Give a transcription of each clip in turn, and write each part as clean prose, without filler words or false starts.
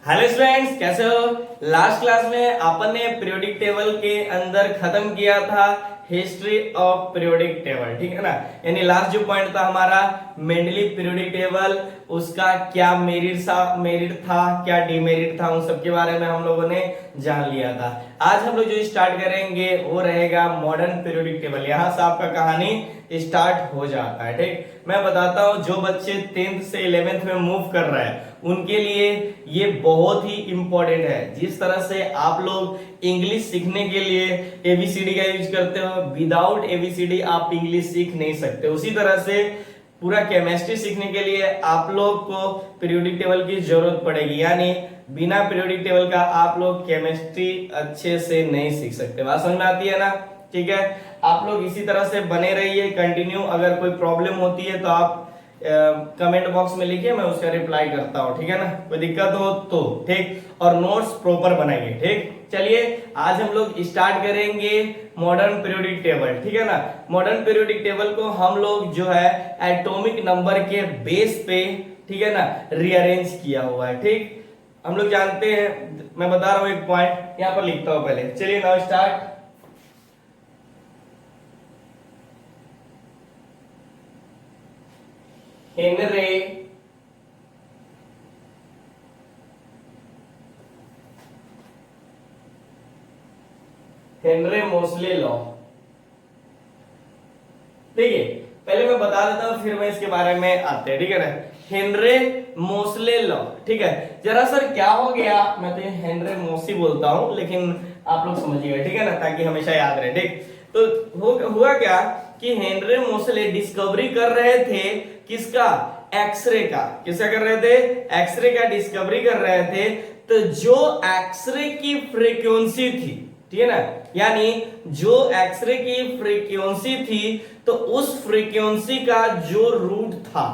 Hello students, कैसे हो। Last class में अपन ने पीरियोडिक टेबल के अंदर खत्म किया था हिस्ट्री ऑफ पीरियोडिक टेबल, ठीक है ना। यानी लास्ट जो पॉइंट था हमारा मेंडलीव पीरियोडिक टेबल, उसका क्या मेरिट था क्या डिमेरिट था, उन सब के बारे में हम लोगों ने जान लिया था। आज हम लोग जो स्टार्ट करेंगे वो रहेगा मॉडर्न पीरियोडिक टेबल। यहाँ से आपका कहानी स्टार्ट हो जाता है। ठीक, मैं बताता हूँ जो बच्चे 10th से 11th में मूव कर रहे हैं उनके लिए ये बहुत ही इंपॉर्टेंट है। जिस तरह से आप लोग इंग्लिश सीखने के लिए एबीसीडी का यूज करते हो, विदाउट एबीसीडी आप इंग्लिश सीख नहीं सकते। उसी तरह से पूरा केमिस्ट्री सीखने के लिए आप लोग को पीरियोडिक टेबल की जरूरत पड़ेगी। यानी बिना पीरियोडिक टेबल का आप लोग केमिस्ट्री अच्छे से नहीं सीख सकते। बात समझ में आती है ना। ठीक है, आप लोग इसी तरह से बने रहिए कंटिन्यू। अगर कोई प्रॉब्लम होती है तो आप कमेंट बॉक्स में लिखिए, मैं उसका रिप्लाई करता हूँ। ठीक है ना, कोई दिक्कत हो तो ठीक, और नोट्स प्रॉपर बनाइए। ठीक, चलिए आज हम लोग स्टार्ट करेंगे मॉडर्न पीरियोडिक टेबल। ठीक है ना, मॉडर्न पीरियोडिक टेबल को हम लोग जो है एटॉमिक नंबर के बेस पे, ठीक है ना, रीअरेंज किया हुआ है। ठीक, हम लोग जानते हैं, मैं बता रहा हूँ एक पॉइंट यहाँ पर लिखता हूँ पहले। चलिए now start. Henry Mosle law. देखिए पहले मैं बता देता हूं फिर मैं इसके बारे में आते हैं। ठीक है ना, हेनरी मोसले लॉ। ठीक है, जरा सर क्या हो गया, मैं तो हेनरी मोसी बोलता हूं लेकिन आप लोग समझिएगा। ठीक है ना, ताकि हमेशा याद रहे। ठीक, तो हुआ क्या कि हेनरी मोसले डिस्कवरी कर रहे थे किसका, एक्सरे का। किसका कर रहे थे, एक्सरे का डिस्कवरी कर रहे थे। तो जो एक्सरे की फ्रीक्वेंसी थी, ठीक है ना, यानी जो एक्सरे की फ्रीक्वेंसी थी, तो उस फ्रीक्वेंसी का जो रूट था,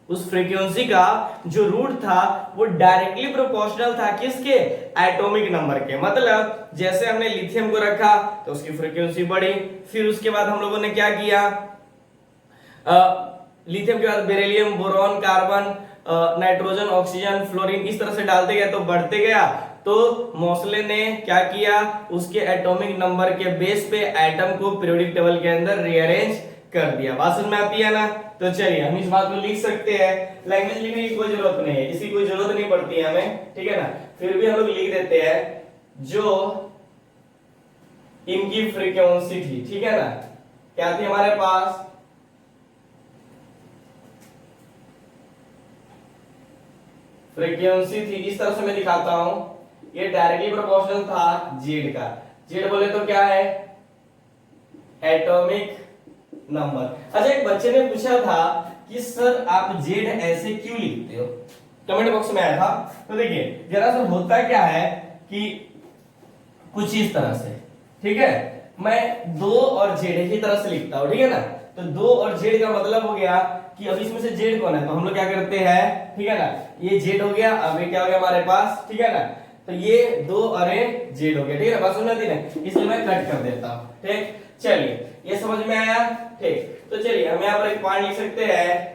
उस फ्रीक्वेंसी का जो रूट था वो डायरेक्टली प्रोपोर्शनल था किसके, एटॉमिक नंबर के। मतलब जैसे हमने लिथियम को रखा तो उसकी फ्रीक्वेंसी बढ़ी, फिर उसके बाद हम लोगों ने क्या किया, लिथियम के बाद beryllium, boron, carbon, nitrogen, oxygen, fluorine, इस तरह से डालते गया तो बढ़ते गया। तो मोसले ने क्या किया, उसके एटॉमिक नंबर के बेस पे एटम को पीरियोडिक टेबल के अंदर रीअरेंज कर दिया। बात समझ में आती है ना। तो चलिए हम इस बात को लिख सकते हैं। लैंग्वेज लिखने की कोई जरूरत नहीं है, इसकी कोई जरूरत नहीं पड़ती है हमें। ठीक है ना, फिर भी हम लोग लिख देते हैं जो इनकी फ्रीक्वेंसी थी। ठीक है ना, क्या थी हमारे पास, फ्रीक्वेंसी थी। इस तरह से मैं दिखाता हूं, ये डायरेक्टली प्रोपोर्शनल था जेड का। जेड बोले तो क्या है, एटॉमिक नंबर। अच्छा, एक बच्चे ने पूछा था कि सर आप जेड ऐसे क्यों लिखते हो, कमेंट बॉक्स में आया था। तो देखिए जरा सा होता क्या है कि कुछ इस तरह से, ठीक है, मैं 2 और जेड एक ही तरह से लिखता हूं। ठीक है ना, तो 2 और जेड का मतलब हो गया कि अब इसमें से जेड कौन है, तो हम लोग क्या करते हैं, ठीक है ना, ये जेड हो गया, अब ये क्या हो गया हमारे पास, ठीक है ना, तो ये 2 और ये जेड हो गया। ठीक है, बात समझ आती है, इसलिए मैं कट कर देता हूं। ठीक, चलिए ये समझ में आया। ठीक, तो चलिए हम यहाँ पर एक पॉइंट लिख सकते हैं,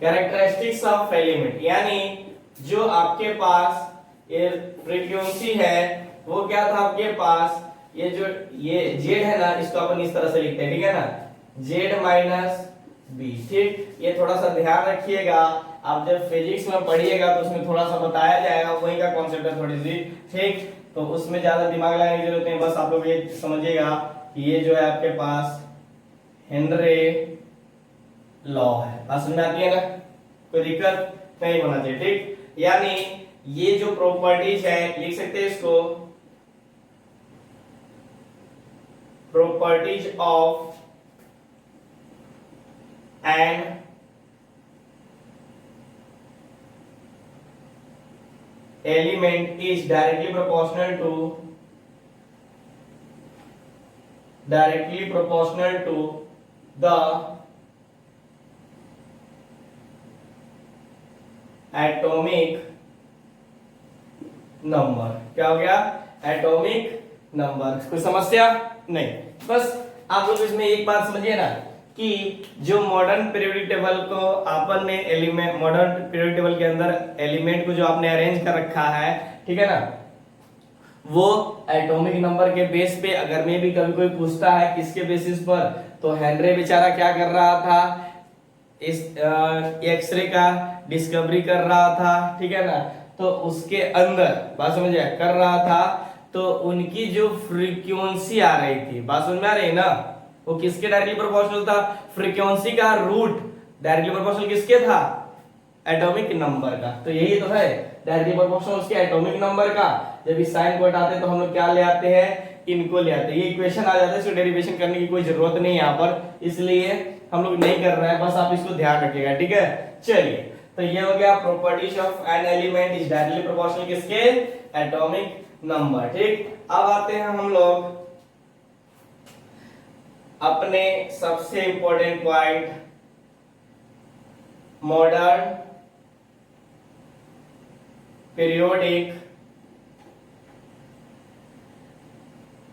कैरेक्टरिस्टिक्स ऑफ एलिमेंट। यानी जो आपके पास ये फ्रीक्वेंसी है वो क्या था आपके पास, ये जो ये जेड है ना, इसको अपन इस तरह से लिखते हैं। ठीक है ना, जेड माइनस बी। ठीक, ये थोड़ा सा ध्यान रखिएगा, आप जब फिजिक्स में पढ़िएगा तो उसमें थोड़ा सा बताया जाएगा, वही का कॉन्सेप्ट है थोड़ी सी। ठीक, तो उसमें ज्यादा दिमाग लगाने की जरूरत नहीं, बस आप लोग ये समझिएगा कि ये जो है आपके पास हेनरी लॉ है। बात समझ में आती है ना, कोई दिक्कत नहीं होना चाहिए। ठीक, यानी ये जो प्रॉपर्टीज है लिख सकते हैं इसको, properties of an element is directly proportional to the atomic number. क्या हो गया? Atomic number. कोई समस्या नहीं। बस आप लोग इसमें एक बात समझिए ना कि जो मॉडर्न पीरियोडिक टेबल को आपन ने एलिमेंट, मॉडर्न पीरियोडिक टेबल के अंदर एलिमेंट को जो आपने अरेंज कर रखा है, ठीक है ना, वो एटॉमिक नंबर के बेस पे, अगर मैं भी कभी कोई पूछता है किसके बेसिस पर, तो हेनरी बेचारा क्या कर रहा था, इस एक्सरे का डिस्कवरी कर रहा था, ठीक है ना, तो उसके अंदर बात समझिए कर रहा था, तो उनकी जो फ्रीक्वेंसी आ रही थी, बात समझ में आ रही है ना, वो किसके डायरेक्टली प्रोपोर्शनल था? फ्रीक्वेंसी का रूट डायरेक्टली प्रोपोर्शनल किसके था? एटॉमिक नंबर का। तो यही तो है डायरेक्टली प्रोपोर्शनल उसके एटॉमिक नंबर का। जब इस साइन को हटाते हैं तो हम लोग क्या ले आते हैं? इनको ले आते हैं। ये इक्वेशन आ जाता है, इसको डेरिवेशन करने की कोई जरूरत नहीं है यहाँ पर, इसलिए हम लोग नहीं कर रहे हैं, बस आप इसको ध्यान रखिएगा, ठीक है। चलिए, तो ये हो गया properties of an element is directly proportional किसके? Atomic number. ठीक, अब आते हैं हम लोग अपने सबसे important point, modern periodic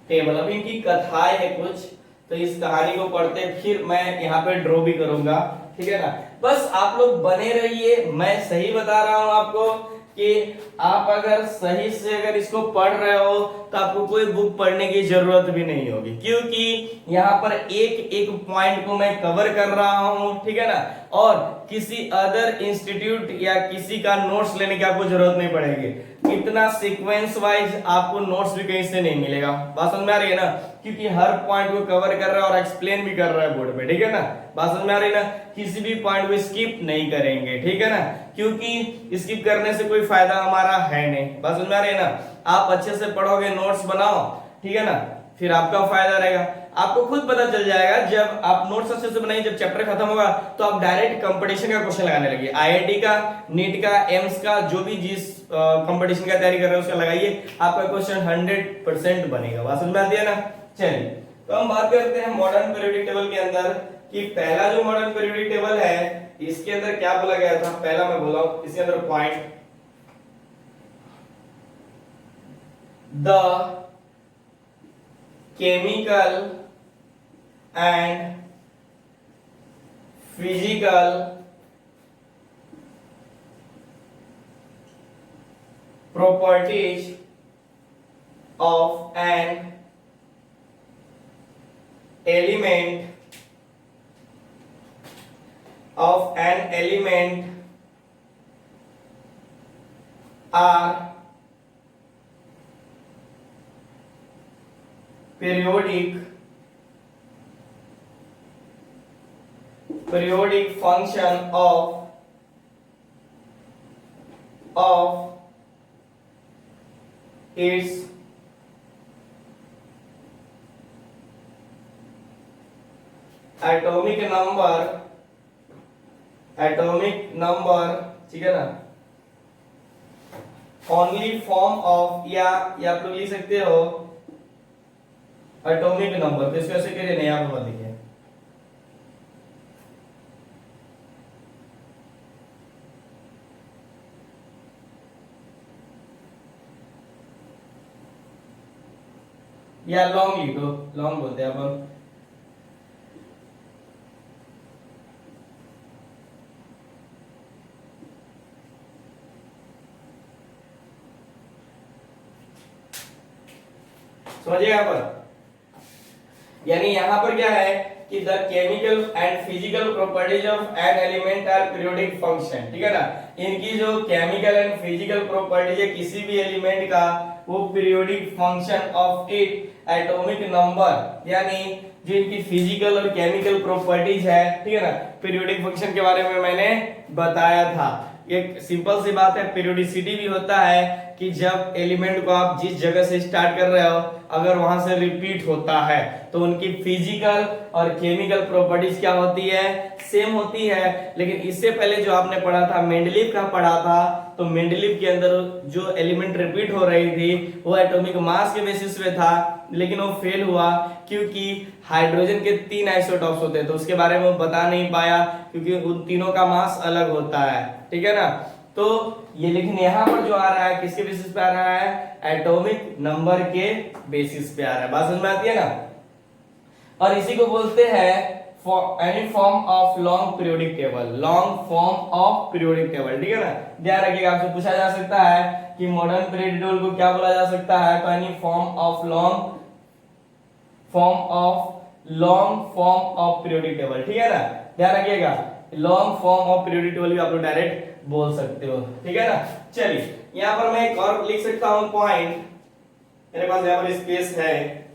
table. अब इनकी कथाएं है कुछ, तो इस कहानी को पढ़ते फिर मैं यहाँ पे ड्रॉ भी करूंगा, ठीक है ना। बस आप लोग बने रहिए, मैं सही बता रहा हूं आपको कि आप अगर सही से अगर इसको पढ़ रहे हो तो आपको कोई बुक पढ़ने की जरूरत भी नहीं होगी, क्योंकि यहाँ पर एक एक पॉइंट को मैं कवर कर रहा हूं, ठीक है ना, और किसी अदर इंस्टीट्यूट या किसी का नोट्स लेने की आपको जरूरत नहीं पड़ेगी। इतना सीक्वेंस वाइज आपको नोट्स भी कहीं से नहीं मिलेगा, बात समझ में आ रही है ना, क्योंकि हर पॉइंट को कवर कर रहा है और एक्सप्लेन भी कर रहा है बोर्ड पे, ठीक है ना। बात समझ में आ रही है ना, किसी भी पॉइंट को स्किप नहीं करेंगे, ठीक है ना, क्योंकि स्किप करने से कोई फायदा हमारा है नहीं। बात समझ में आ रही है ना, आप अच्छे से पढ़ोगे, नोट्स बनाओ, ठीक है ना, फिर आपका फायदा रहेगा। आपको खुद पता चल जाएगा जब आप नोट्स अच्छे से बनाएंगे, जब चैप्टर खत्म होगा तो आप डायरेक्ट कंपटीशन का क्वेश्चन लगाने लगे, आईआईटी का, नीट का, एम्स का, जो भी जिस कंपटीशन का तैयारी कर रहे हो उसका लगाइए, आपका क्वेश्चन 100% बनेगा। बात समझ में आती है ना। चलिए, तो हम बात करते हैं मॉडर्न पीरियोडिक टेबल के अंदर कि पहला जो मॉडर्न पीरियोडिक टेबल है इसके अंदर क्या बोला गया था। पहला मैं बोला हूं इसके अंदर point, the chemical and physical properties of an element are periodic function of its atomic number, ठीक है ना, only form of, या आप लोग लिख सकते हो एटॉमिक नंबर। तो इसको ऐसे करिए, नहीं आप मत लिखिए, या लॉन्ग लिखो, लॉन्ग बोलते हैं अपन। समझिए यहाँ पर, यानी यहाँ पर क्या है कि the chemical and physical properties of an element are periodic function, ठीक है ना, इनकी जो केमिकल एंड फिजिकल प्रॉपर्टीज है किसी भी एलिमेंट का, वो periodic function of it atomic number, यानी जो इनकी फिजिकल और केमिकल प्रॉपर्टीज है, ठीक है ना, पीरियोडिक फंक्शन के बारे में मैंने बताया था। एक सिंपल सी बात है, पीरियोडिसिटी भी होता है कि जब एलिमेंट को आप जिस जगह से स्टार्ट कर रहे हो अगर वहां से रिपीट होता है तो उनकी फिजिकल और केमिकल प्रॉपर्टीज क्या होती है, सेम होती है। लेकिन इससे पहले जो आपने पढ़ा था मेंडलीव का पढ़ा था, तो मेंडलीव के अंदर जो एलिमेंट रिपीट हो रही थी वो एटॉमिक मास के बेसिस पे था, लेकिन वो फेल हुआ क्योंकि हाइड्रोजन के 3 आइसोटॉप्स होते हैं तो उसके बारे में वो बता नहीं पाया क्योंकि उन तीनों का मास अलग होता है, ठीक है ना। तो ये लेकिन यहाँ पर जो आ रहा है किसके बेसिस पे आ रहा है, एटॉमिक नंबर के बेसिस पे आ रहा है। बात समझ में आती है ना। और इसी को बोलते हैं any form of long periodic table, long form of periodic table, ठीक है ना। ध्यान रखिएगा आपसे पूछा जा सकता है कि मॉडर्न पीरियोडिक टेबल को क्या बोला जा सकता है, तो any form of long form of periodic table, ठीक है ना। ध्यान रखिएगा long form of periodic table भी आप लोग डायरेक्ट बोल सकते हो, ठीक है ना। चलिए यहां पर मैं एक और लिख सकता हूं पॉइंट, मेरे पास यहां पर स्पेस है,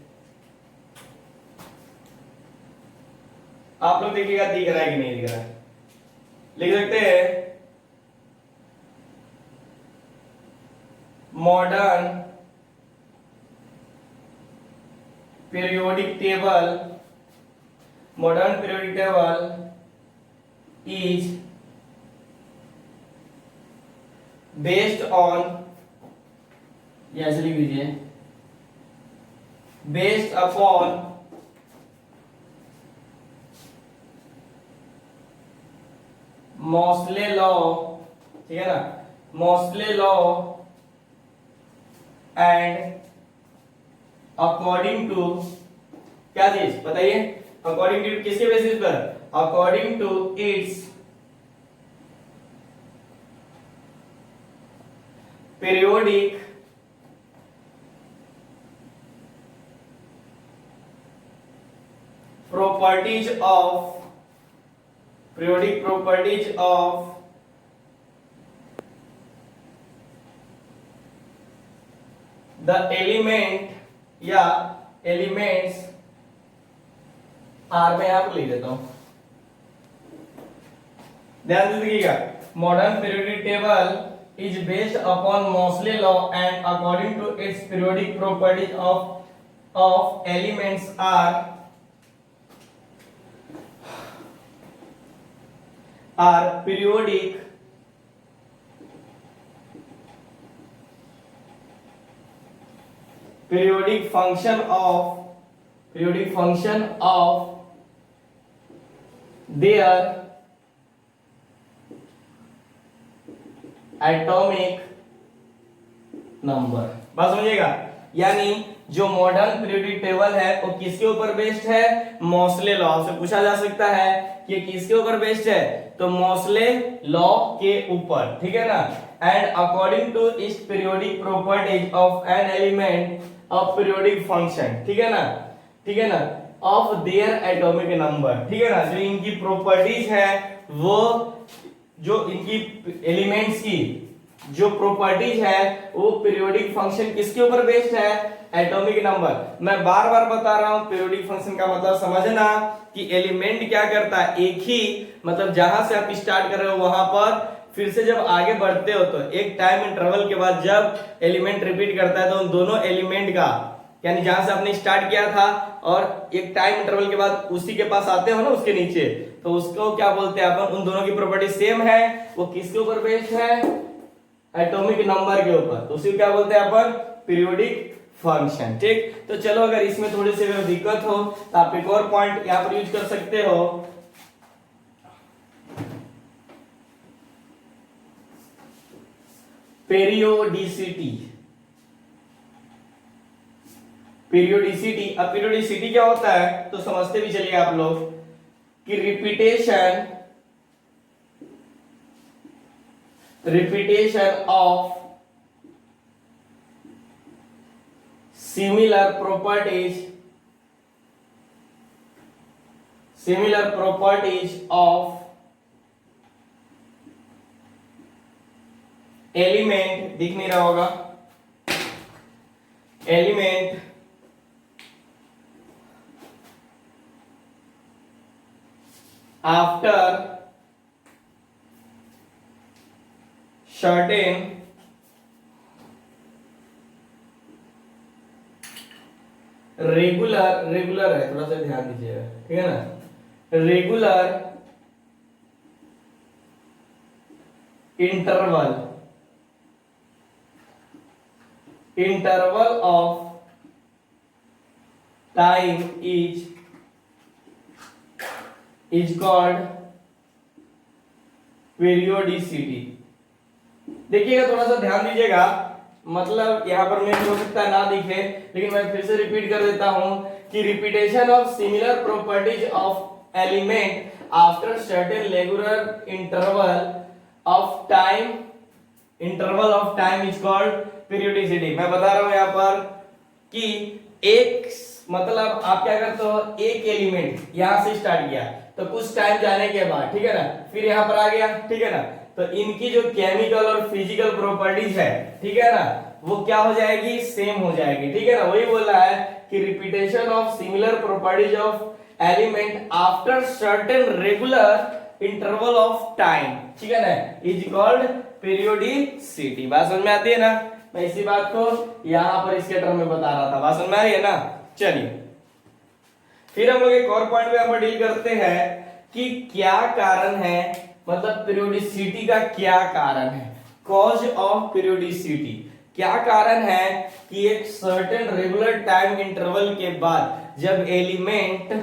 आप लोग देखिएगा दिख रहा है कि नहीं दिख रहा है, लिख सकते हैं modern periodic table, modern periodic table is based on, ऐसे लिख दीजिए, बेस्ड अपॉन मोस्ले लॉ, ठीक है ना, Moseley law and according to, क्या चीज बताइए, अकॉर्डिंग टू किसके बेसिस पर, according to its periodic properties of the element या elements आर में आप लिख देता हूं, ध्यान दीजिएगा। Modern periodic table is based upon Mosley law and according to its periodic properties of elements are periodic function of their atomic number. बात समझिएगा, यानी जो मॉडर्न पीरियोडिक टेबल है वो किसके ऊपर बेस्ड है, मोस्ले लॉ से पूछा जा सकता है कि किसके ऊपर बेस्ड है, तो मोस्ले लॉ के ऊपर, ठीक है ना। एंड अकॉर्डिंग टू इस periodic properties of an element of periodic function, ठीक है ना, ठीक है ना, ऑफ देयर एटॉमिक नंबर, ठीक है ना। जो इनकी प्रॉपर्टीज है वो, जो इनकी एलिमेंट्स की जो प्रॉपर्टीज है वो पीरियोडिक फंक्शन किसके ऊपर बेस्ड है, एटॉमिक नंबर। मैं बार बार बता रहा हूं पीरियोडिक फंक्शन का मतलब समझना कि एलिमेंट क्या करता है, एक ही मतलब जहां से आप स्टार्ट कर रहे हो वहां पर फिर से जब आगे बढ़ते हो तो एक टाइम इंटरवल के बाद जब एलिमेंट रिपीट करता है तो उन दोनों एलिमेंट का, यानी जहां से आपने स्टार्ट किया था और एक टाइम इंटरवल के बाद उसी के पास आते हो ना उसके नीचे, तो उसको क्या बोलते हैं अपन, उन दोनों की प्रॉपर्टी सेम है, वो किसके ऊपर बेस्ड है, एटॉमिक नंबर के ऊपर, तो उसी को क्या बोलते हैं अपन, पीरियोडिक फंक्शन। ठीक, तो चलो अगर इसमें थोड़ी सी दिक्कत हो तो आप एक और पॉइंट यहां पर यूज कर सकते हो, पेरियोडिसिटी। पीरियोडिसिटी, अब पीरियोडिसिटी क्या होता है तो समझते भी चलिए आप लोग कि repetition of similar properties of element, दिख नहीं रहा होगा, element after certain regular, regular है, थोड़ा सा ध्यान दीजिएगा, ठीक है ना, regular interval, interval of time is called periodicity. देखिएगा, थोड़ा सा ध्यान दीजिएगा, मतलब यहां पर मैं हो सकता है ना दिखे, लेकिन मैं फिर से रिपीट कर देता हूं कि repetition of similar properties of element after certain regular interval of time is called periodicity. मैं बता रहा हूं यहां पर कि एक, मतलब आप क्या करते हो, एक एलिमेंट यहां से स्टार्ट किया तो कुछ टाइम जाने के बाद, ठीक है ना, फिर यहां पर आ गया, ठीक है ना, तो इनकी जो केमिकल और फिजिकल प्रॉपर्टीज है, ठीक है ना, वो क्या हो जाएगी, सेम हो जाएगी, ठीक है ना। वही बोल रहा है कि repetition of similar properties of element after certain regular interval of time, ठीक है ना, इज कॉल्ड पीरियोडिसिटी। बात समझ में आती है ना। मैं इसी बात को यहां पर इसके टर्म में बता रहा था, बात समझ में आ रही है ना। चलिए फिर हम लोग एक और पॉइंट पे हम डील करते हैं कि क्या कारण है, मतलब पीरियोडिसिटी का क्या कारण है, कॉज ऑफ पीरियोडिसिटी। क्या कारण है कि एक सर्टेन रेगुलर टाइम इंटरवल के बाद जब एलिमेंट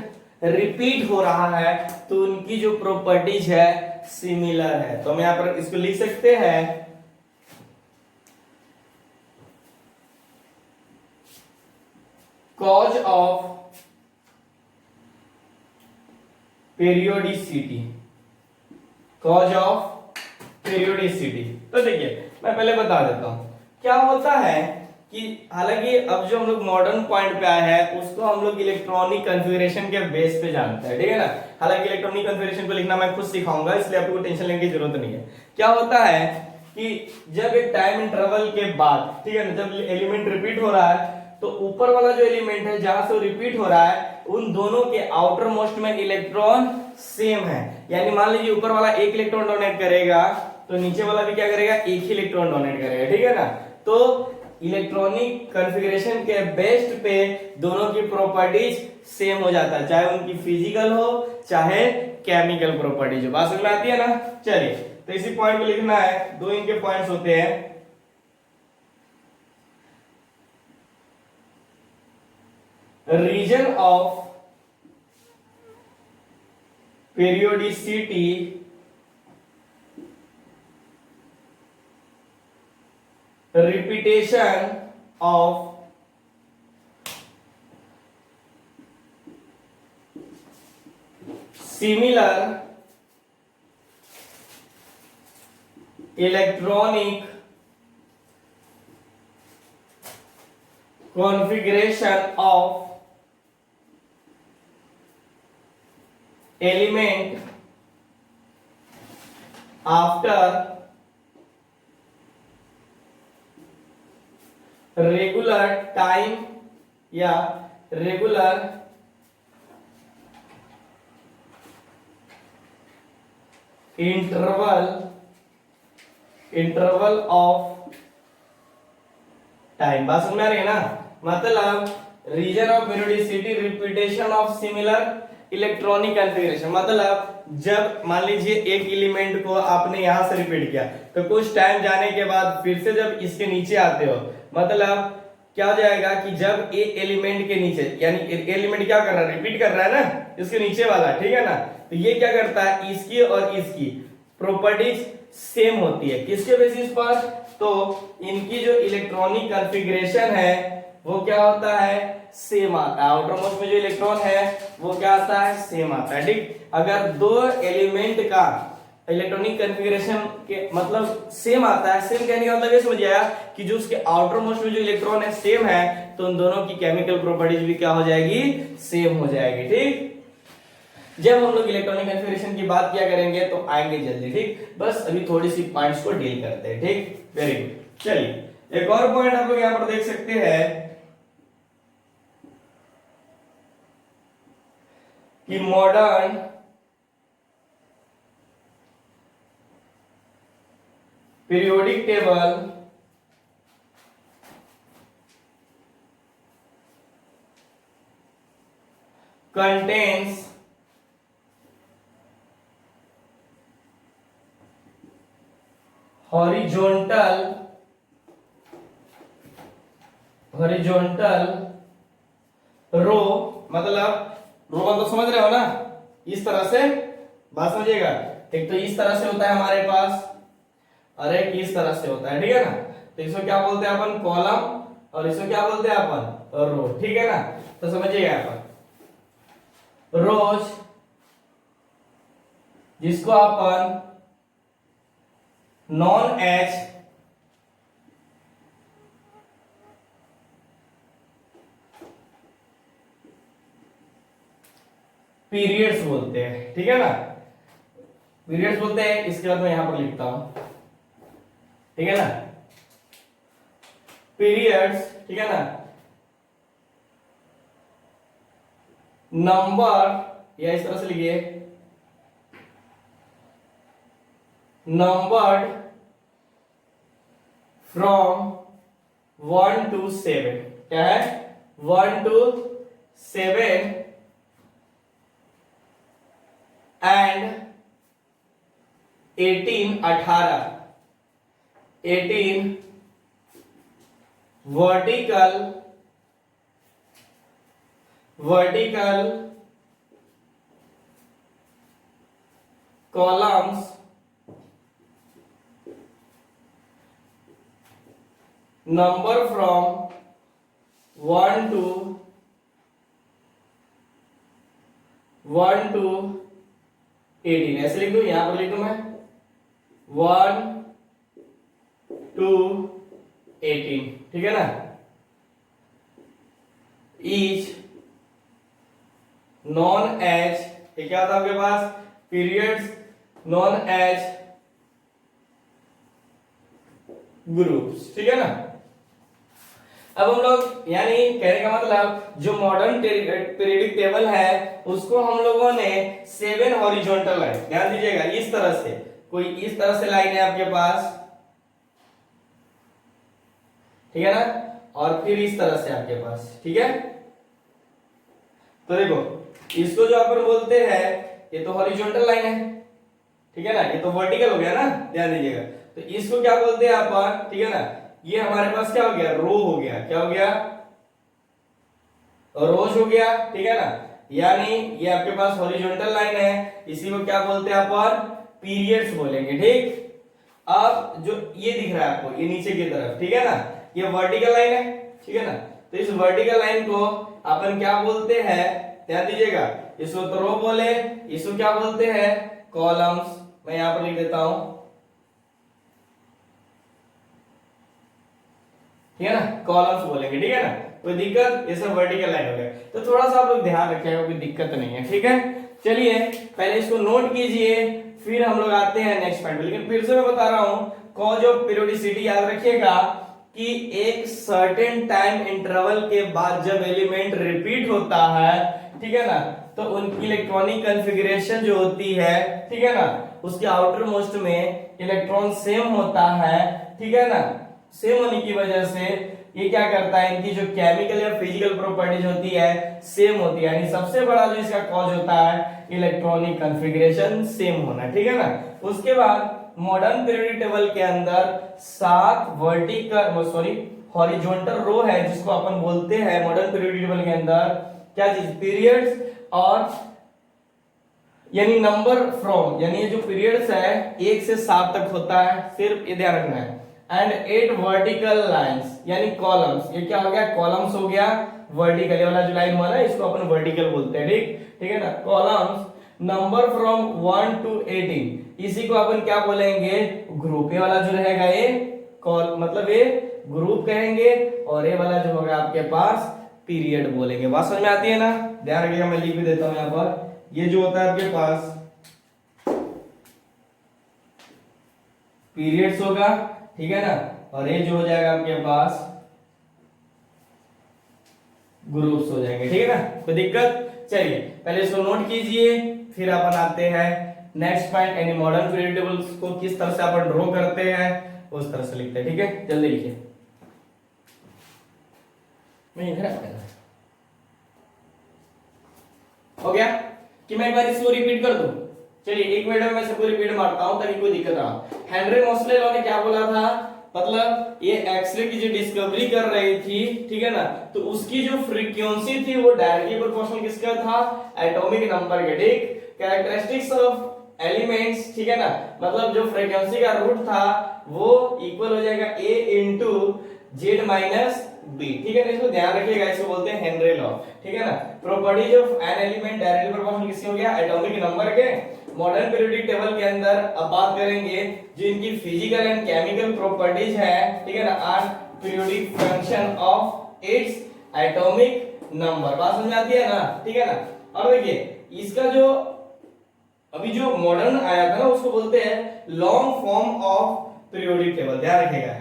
रिपीट हो रहा है तो उनकी जो प्रॉपर्टीज है सिमिलर है। तो हम यहां पर इसको लिख सकते हैं, cause of periodicity, cause of periodicity. तो देखिए मैं पहले बता देता हूं क्या होता है कि हालांकि अब जो हम लोग मॉडर्न पॉइंट पे आए हैं उसको हम लोग इलेक्ट्रॉनिक कॉन्फ़िगरेशन के बेस पे जानते हैं, ठीक है ना। हालांकि इलेक्ट्रॉनिक कॉन्फ़िगरेशन को लिखना मैं खुद सिखाऊंगा, इसलिए आपको टेंशन लेने की जरूरत नहीं है। क्या होता है कि जब एक टाइम इंटरवल के बाद, ठीक है ना, जब एलिमेंट रिपीट हो रहा है तो ऊपर वाला जो एलिमेंट है जहां से रिपीट हो रहा है उन दोनों के आउटर मोस्ट में इलेक्ट्रॉन सेम है। यानी मान लीजिए ऊपर वाला एक इलेक्ट्रॉन डोनेट करेगा तो नीचे वाला भी क्या करेगा, एक ही इलेक्ट्रॉन डोनेट करेगा, ठीक है ना। तो इलेक्ट्रॉनिक कॉन्फ़िगरेशन के बेस्ट पे दोनों की प्रॉपर्टीज सेम हो जाता है, चाहे उनकी फिजिकल हो चाहे केमिकल प्रॉपर्टीज हो। बात समझ में आती है ना। चलिए तो इसी पॉइंट को लिखना है, दो इनके पॉइंट्स होते हैं, reason of periodicity repetition of similar electronic configuration of element after regular time या regular interval of टाइम। बात समझ में आ रही है ना। मतलब reason of periodicity repetition of similar electronic configuration, मतलब जब मान लीजिए एक एलिमेंट को आपने यहां से रिपीट किया तो कुछ टाइम जाने के बाद फिर से जब इसके नीचे आते हो, मतलब क्या हो जाएगा कि जब एक एलिमेंट के नीचे, यानी एलिमेंट क्या कर रहा है, रिपीट कर रहा है ना, इसके नीचे वाला, ठीक है ना, तो ये क्या करता है, इसकी और इसकी प्रॉपर्टीज सेम होती है। किसके बेसिस पर, तो इनकी जो इलेक्ट्रॉनिक कॉन्फ़िगरेशन है वो क्या होता है, सेम आता है। आउटर मोस्ट में जो इलेक्ट्रॉन है वो क्या आता है, सेम आता है, ठीक। अगर दो एलिमेंट का इलेक्ट्रॉनिक कॉन्फ़िगरेशन के मतलब सेम आता है, सेम कहने का मतलब ये समझ आया कि जो उसके आउटर मोस्ट में जो इलेक्ट्रॉन है सेम है, तो उन दोनों की केमिकल प्रॉपर्टीज भी क्या हो जाएगी, सेम हो जाएगी, ठीक। जब हम लोग इलेक्ट्रॉनिक कॉन्फ़िगरेशन की बात किया करेंगे तो आएंगे जल्दी, ठीक। बस अभी थोड़ी सी पॉइंट्स को डील करते हैं, ठीक। Very good. चलिए एक और पॉइंट आप लोग यहां पर देख सकते हैं कि modern periodic table contains horizontal रो, मतलब रो मतलब समझ रहे हो ना, इस तरह से बात समझिएगा। एक तो इस तरह से होता है हमारे पास और एक इस तरह से होता है, ठीक है ना। तो इसको क्या बोलते हैं अपन, कॉलम, और इसको क्या बोलते हैं अपन, रो, ठीक है ना। तो समझिएगा अपन रोज, जिसको अपन नॉन एज पीरियड्स बोलते हैं, ठीक है ना, पीरियड्स बोलते हैं। इसके बाद मैं यहां पर लिखता हूं, ठीक है ना, पीरियड्स, ठीक है ना, नंबर, या इस तरह से लिखिए, नंबर्ड फ्रॉम 1 to 7, क्या है, 1 to 7 and 18 vertical columns number from 1 to 18, ऐसे लिख दूं, यहां पर लिख दूं मैं 1 to 18, ठीक है ना। ईच नॉन एज, ये क्या था आपके पास, पीरियड्स नॉन एज ग्रुप्स, ठीक है ना। अब हम लोग, यानी कहने का मतलब जो मॉडर्न पीरियडिक टेबल है उसको हम लोगों ने 7 हॉरिजॉन्टल लाइन, ध्यान दीजिएगा, इस तरह से, कोई इस तरह से लाइन है आपके पास, ठीक है ना, और फिर इस तरह से आपके पास, ठीक है। तो देखो, इसको जो अपन बोलते हैं, ये तो हॉरिजॉन्टल लाइन है, ठीक है ना, ये तो वर्टिकल हो गया ना, ध्यान दीजिएगा। तो इसको क्या बोलते हैं अपन, ठीक है ना, ये हमारे पास क्या हो गया, रो हो गया, क्या हो गया, रोज हो गया, ठीक है ना। यानी ये आपके पास हॉरिजॉन्टल लाइन है, इसी को क्या बोलते हैं अपन, पीरियड्स बोलेंगे, ठीक। अब जो ये दिख रहा है आपको, ये नीचे की तरफ, ठीक है ना, ये वर्टिकल लाइन है, ठीक है ना। तो इस वर्टिकल लाइन को अपन क्या बोलते हैं, ध्यान दीजिएगा, इसको तो रो बोले, इसको क्या बोलते हैं, कॉलम्स। मैं यहां पर लिख देता हूं, ठीक है ना, कॉलम्स बोलेंगे, ठीक है ना। कोई दिक्कत, ये सब वर्टिकल लाइन हो गया। तो थोड़ा सा आप लोग ध्यान रखिएगा, कोई दिक्कत नहीं है, ठीक है। चलिए पहले इसको नोट कीजिए, फिर हम लोग आते हैं नेक्स्ट पॉइंट पे। लेकिन फिर से मैं बता रहा हूं, कॉज ऑफ पीरियोडिसिटी याद रखिएगा कि एक सर्टेन टाइम इंटरवल के बाद जब एलिमेंट रिपीट होता है, ठीक है ना, तो उनकी इलेक्ट्रॉनिक कॉन्फ़िगरेशन जो होती है, ठीक है ना, उसके आउटर मोस्ट में इलेक्ट्रॉन सेम होता है, ठीक है ना। सेम होने की वजह से ये क्या करता है, इनकी जो केमिकल या फिजिकल प्रॉपर्टीज होती है सेम होती है, यानी सबसे बड़ा जो इसका कॉज होता है इलेक्ट्रॉनिक कॉन्फ़िगरेशन सेम होना, ठीक है ना। उसके बाद मॉडर्न पीरियोडिक टेबल के अंदर 7 हॉरिजॉन्टल रो है, जिसको अपन बोलते हैं मॉडर्न पीरियोडिक टेबल के अंदर क्या चीज, पीरियड्स, और यानी नंबर फ्रॉम, यानी ये जो पीरियड्स है 1 से 7 तक होता है, सिर्फ ये ध्यान रखना है। एंड 8 वर्टिकल लाइंस, यानी कॉलम्स, ये क्या हो गया, कॉलम्स हो गया, वर्टिकल, ये वाला जो लाइन हुआ ना इसको अपन वर्टिकल बोलते हैं, ठीक है ना, कॉलम्स नंबर फ्रॉम 1 to 18, इसी को अपन क्या बोलेंगे, ग्रुप। ये वाला जो रहेगा ये कॉल, मतलब ये ग्रुप कहेंगे, और ये वाला जो होगा आपके पास पीरियड बोलेंगे। बात समझ में आती है ना, ध्यान रखिएगा, मैं लिख भी देता हूं यहां पर, ये जो होता है आपके पास पीरियड्स होगा, ठीक है ना, और ये जो हो जाएगा आपके पास ग्रुप्स हो जाएंगे, ठीक है ना, कोई दिक्कत। चलिए पहले इसको नोट कीजिए, फिर अपन आते हैं नेक्स्ट पॉइंट, यानी मॉडर्न पीरियड टेबल्स को किस तरह से अपन ड्रॉ करते हैं उस तरह से लिखते हैं, ठीक है। जल्दी लिखिए, मैं इधर आ गया। हो गया कि मैं एक बार इसको रिपीट कर दूं? चलिए एक मिनट में मैं सबको रिपीट मारता हूं ताकि कोई दिक्कत ना हो। हेनरी मोसले ने क्या बोला था, मतलब ये एक्सरे की जो डिस्कवरी कर रही थी, ठीक है ना, तो उसकी जो फ्रीक्वेंसी थी वो डायरेक्टली प्रोपोर्शनल किसका था, एटॉमिक नंबर के। ठीक, कैरेक्टरिस्टिक्स ऑफ एलिमेंट्स, ठीक है ना, मतलब जो फ्रीक्वेंसी का रूट था वो इक्वल हो जाएगा a into Z minus b. ठीक है ना, इसको ध्यान रखिएगा, इसको बोलते हैं हेनरी लॉ। ठीक है ना, properties of an element directly proportional किसके हो गया, एटॉमिक नंबर के। मॉडर्न पीरियोडिक टेबल के अंदर अब बात करेंगे जो इनकी फिजिकल एंड केमिकल प्रॉपर्टीज है, ठीक है ना, are periodic function of its atomic number. बात समझ आती है ना, ठीक है ना। और देखिए इसका जो अभी जो मॉडर्न आया था ना उसको बोलते हैं long form of periodic table. ध्यान रखिएगा,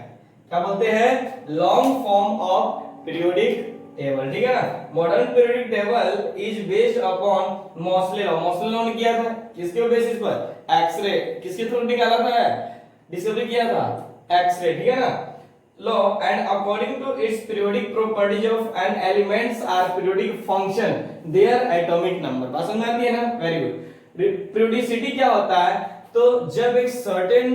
क्या बोलते हैं, long form of periodic table. ठीक है ना, modern periodic table is based upon Mosle law. Mosle law ने किया था किसके बेसिस पर, एक्सरे, किसके थ्रू निकाला था, डिस्कवरी किया था, एक्सरे। ठीक है ना, law and according to its periodic properties of an elements are periodic function their atomic number। बात समझ आती है ना, वेरी गुड। पीरियोडिसिटी क्या होता है, तो जब एक सर्टेन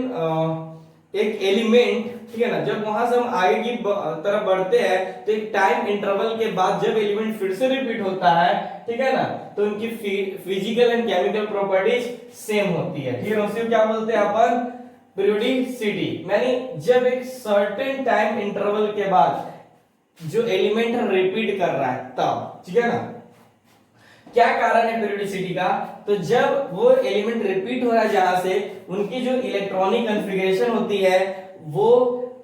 एक एलिमेंट, ठीक है ना, जब वहां से हम आगे की तरफ बढ़ते हैं तो एक टाइम इंटरवल के बाद जब एलिमेंट फिर से रिपीट होता है, ठीक है ना, तो उनकी physical and chemical properties same होती है। ठीक है, उसे क्या बोलते हैं अपन, पीरियोडिसिटी। यानी जब एक सर्टेन टाइम इंटरवल के बाद जो एलिमेंट रिपीट कर रहा है तब। ठीक है ना, क्या कारण है पीरियोडिसिटी का, तो जब वो एलिमेंट रिपीट हो रहा है जहां से उनकी जो इलेक्ट्रॉनिक कॉन्फ़िगरेशन होती है वो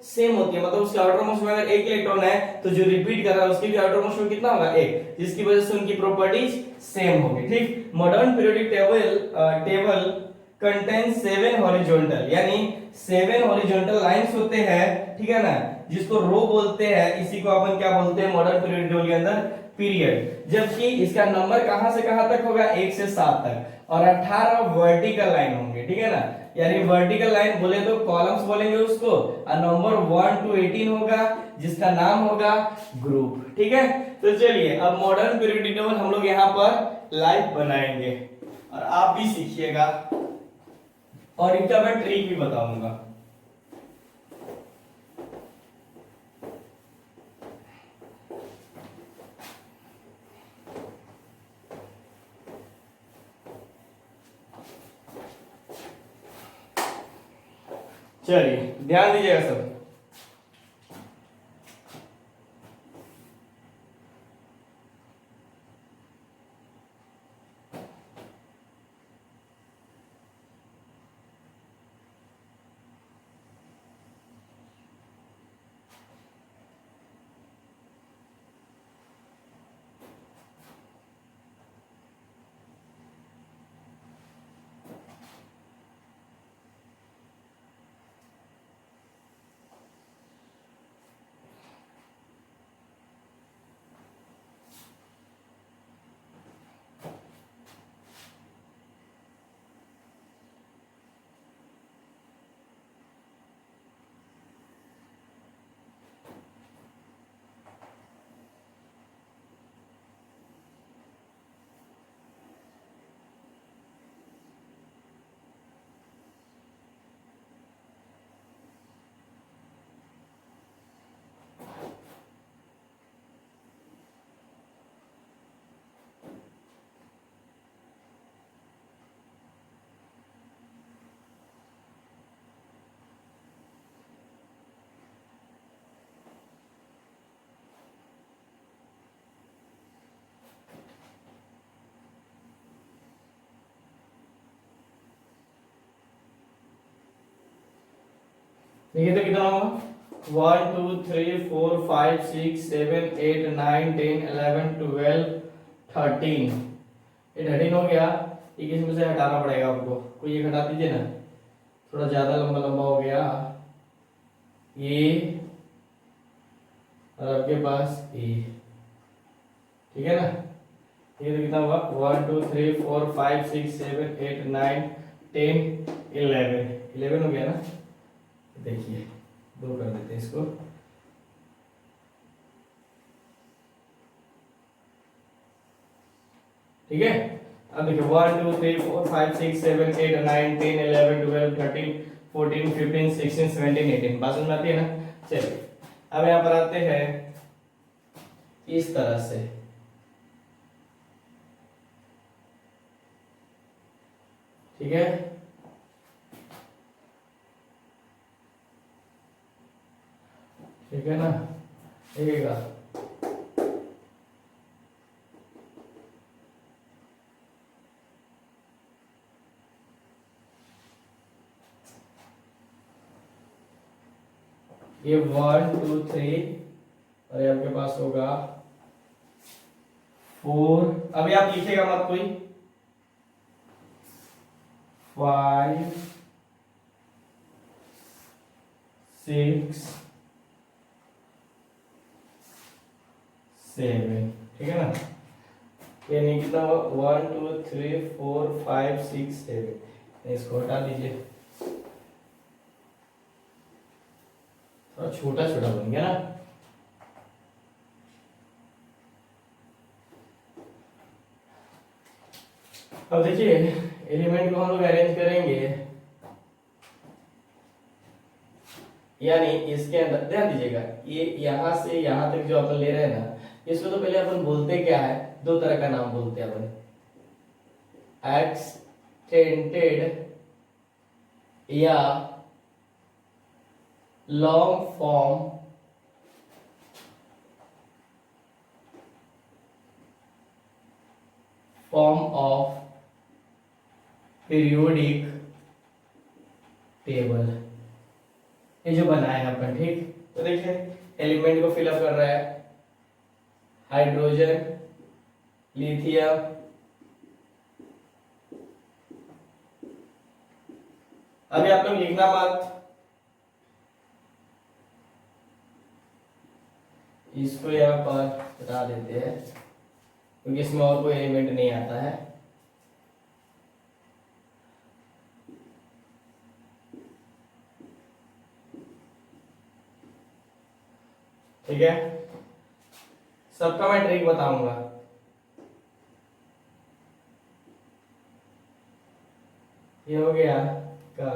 सेम होती है, मतलब उसके आउटर मोस्ट में अगर एक इलेक्ट्रॉन है तो जो रिपीट कर रहा है उसके भी आउटर मोस्ट में कितना होगा, एक, जिसकी वजह से उनकी प्रॉपर्टीज सेम होगी। ठीक, modern periodic table contains 7 horizontal, यानी 7 हॉरिजॉन्टल लाइंस होते हैं, ठीक है ना, जिसको रो बोलते हैं। इसी को अपन क्या बोलते हैं मॉडर्न पीरियोडिक टेबल के अंदर, पीरियड। जबकि इसका नंबर कहां से कहां तक होगा, 1 से 7 तक, और 18 वर्टिकल लाइन होंगे। ठीक है ना, यानी वर्टिकल लाइन बोले तो कॉलम्स बोलेंगे उसको, और नंबर 1 to 18 होगा जिसका नाम होगा ग्रुप। ठीक है, तो चलिए अब मॉडर्न पीरियोडिक टेबल हम लोग यहाँ पर लाइव बनाएंगे और आप भी सीखिएगा और इनका मैं ट्रिक भी बताऊंगा। चलिए ध्यान दीजिएगा सब। देखिए तो कितना होगा, 1 2 3 4 5 6 7 8 9 10 11 12 13। ये 13 हो गया, एक इसमें से हटाना पड़ेगा आपको, कोई एक हटा दीजिए ना, थोड़ा ज्यादा लंबा लंबा हो गया ये, और आपके पास ये। ठीक है ना, ये तो कितना हुआ, 1 2 3 4 5 6 7 8 9 10 11 हो गया ना। देखिए दो कर देते हैं इसको, ठीक है। अब देखिए 1 2 3 4 5 6 7 8 9 10 11 12 13 14 15 16 17 18 बात समझ में आती है ना। चलिए अब यहाँ पर आते हैं इस तरह से, ठीक है। ठीक है ना, देखिएगा ये 1 2 3 और ये आपके पास होगा 4। अभी आप लिखेगा मत कोई, 5 6 7, ठीक है ना। यानी कितना 1 2 3 4 5 6 7, इसको हटा दीजिए, थोड़ा छोटा छोटा बन गया ना। अब देखिए एलिमेंट को हम लोग अरेंज करेंगे, यानी इसके अंदर ध्यान दीजिएगा, ये यहां से यहां तक जो अपन ले रहे हैं ना, इसको तो पहले अपन बोलते क्या है, दो तरह का नाम बोलते हैं अपन, एक्सटेंडेड या long form of periodic table, ये जो बनाया है अपन, ठीक। तो देखिए एलिमेंट को फिलअप कर रहा है हाइड्रोजन, लिथियम, अभी आप लोग लिखना मत, इसको यहाँ पर बता देते हैं क्योंकि इसमें और कोई एलिमेंट नहीं आता है। ठीक है, सबका मैं ट्रिक बताऊंगा। ये हो गया का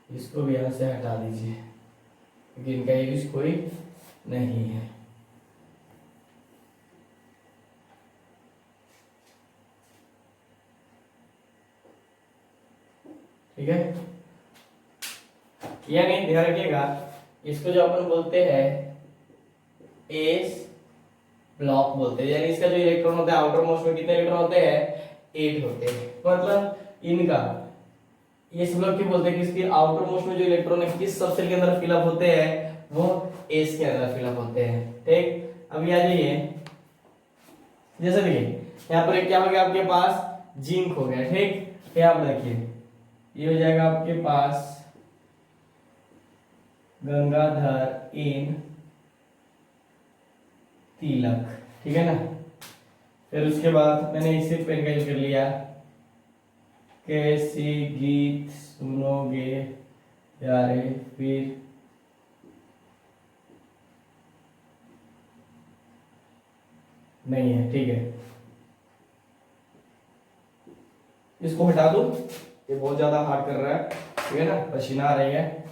इसको भी यहां से हटा दीजिए क्योंकि इनका यूज कोई नहीं है। ठीक है, यानी ध्यान रखिएगा, इसको जो अपन बोलते हैं एस ब्लॉक बोलते हैं, यानी इसका जो इलेक्ट्रॉन होता है आउटर मोस्ट में कितने इलेक्ट्रॉन होते हैं, 8 होते हैं। मतलब इनका एस ब्लॉक क्यों बोलते हैं, किसकी आउटर मोस्ट में जो इलेक्ट्रॉन है किस सबसेल के अंदर फिलअप होते हैं, वो एस के अंदर फिलअप होते हैं। ठीक, अभी आ जाइए, जैसे देखिए यहाँ पर क्या हो गया आपके पास, जिंक हो गया। ठीक, यहाँ पर देखिए ये हो जाएगा आपके पास गंगाधर इन तिलक, ठीक है ना। फिर उसके बाद मैंने इसे पेन का यूज कर लिया, कैसे गीत सुनोगे यारे फिर, नहीं है, ठीक है, इसको हटा दो, ये बहुत ज्यादा हार्ड कर रहा है, ठीक है ना, पसीना आ रही है।